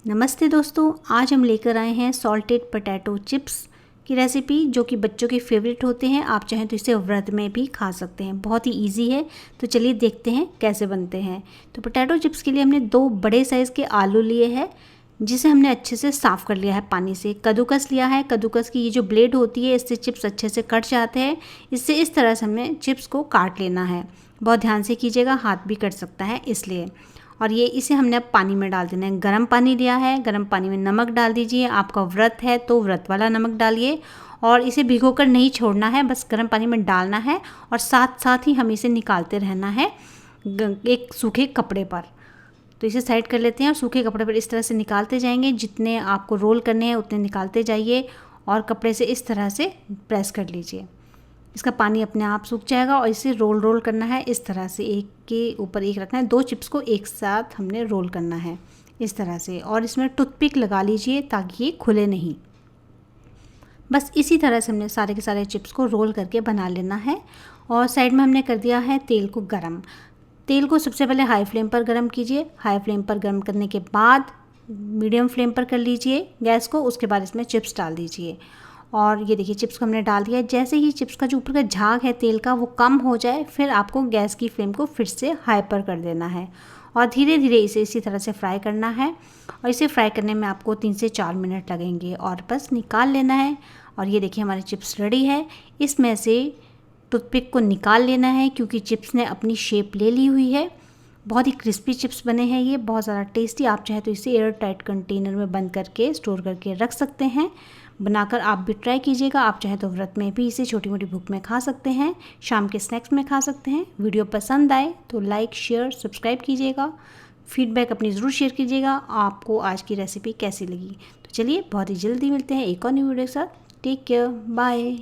नमस्ते दोस्तों, आज हम लेकर आए हैं सॉल्टेड पोटैटो चिप्स की रेसिपी जो कि बच्चों के फेवरेट होते हैं। आप चाहें तो इसे व्रत में भी खा सकते हैं, बहुत ही इजी है। तो चलिए देखते हैं कैसे बनते हैं। तो पोटैटो चिप्स के लिए हमने 2 बड़े साइज़ के आलू लिए हैं, जिसे हमने अच्छे से साफ़ कर लिया है पानी से। कद्दूकस लिया है, कद्दूकस की ये जो ब्लेड होती है इससे चिप्स अच्छे से कट जाते हैं। इससे इस तरह से हमें चिप्स को काट लेना है। बहुत ध्यान से कीजिएगा, हाथ भी कट सकता है इसलिए। और ये इसे हमने अब पानी में डाल देना है। गर्म पानी लिया है, गर्म पानी में नमक डाल दीजिए। आपका व्रत है तो व्रत वाला नमक डालिए और इसे भिगोकर नहीं छोड़ना है, बस गर्म पानी में डालना है और साथ साथ ही हमें इसे निकालते रहना है एक सूखे कपड़े पर। तो इसे साइड कर लेते हैं और सूखे कपड़े पर इस तरह से निकालते जाएंगे। जितने आपको रोल करने हैं उतने निकालते जाइए और कपड़े से इस तरह से प्रेस कर लीजिए। इसका पानी अपने आप सूख जाएगा और इसे रोल रोल करना है इस तरह से, एक के ऊपर एक रखना है। 2 चिप्स को एक साथ हमने रोल करना है इस तरह से और इसमें टूथपिक लगा लीजिए ताकि ये खुले नहीं। बस इसी तरह से हमने सारे के सारे चिप्स को रोल करके बना लेना है। और साइड में हमने कर दिया है तेल को गरम। तेल को सबसे पहले हाई फ्लेम पर गरम कीजिए। हाई फ्लेम पर गरम करने के बाद मीडियम फ्लेम पर कर लीजिए गैस को। उसके बाद इसमें चिप्स डाल दीजिए और ये देखिए चिप्स को हमने डाल दिया। जैसे ही चिप्स का जो ऊपर का झाग है तेल का वो कम हो जाए, फिर आपको गैस की फ्लेम को फिर से हाई पर कर देना है और धीरे धीरे इसे इसी तरह से फ्राई करना है। और इसे फ्राई करने में आपको 3 से 4 मिनट लगेंगे और बस निकाल लेना है। और ये देखिए हमारी चिप्स रेडी है। इसमें से टूथपिक को निकाल लेना है क्योंकि चिप्स ने अपनी शेप ले ली हुई है। बहुत ही क्रिस्पी चिप्स बने हैं, ये बहुत ज़्यादा टेस्टी। आप चाहे तो इसे एयर टाइट कंटेनर में बंद करके स्टोर करके रख सकते हैं। बनाकर आप भी ट्राई कीजिएगा। आप चाहे तो व्रत में भी इसे छोटी मोटी भूख में खा सकते हैं, शाम के स्नैक्स में खा सकते हैं। वीडियो पसंद आए तो लाइक शेयर सब्सक्राइब कीजिएगा। फीडबैक अपनी ज़रूर शेयर कीजिएगा आपको आज की रेसिपी कैसी लगी। तो चलिए बहुत ही जल्दी मिलते हैं एक और न्यू वीडियो के साथ। Take care, bye.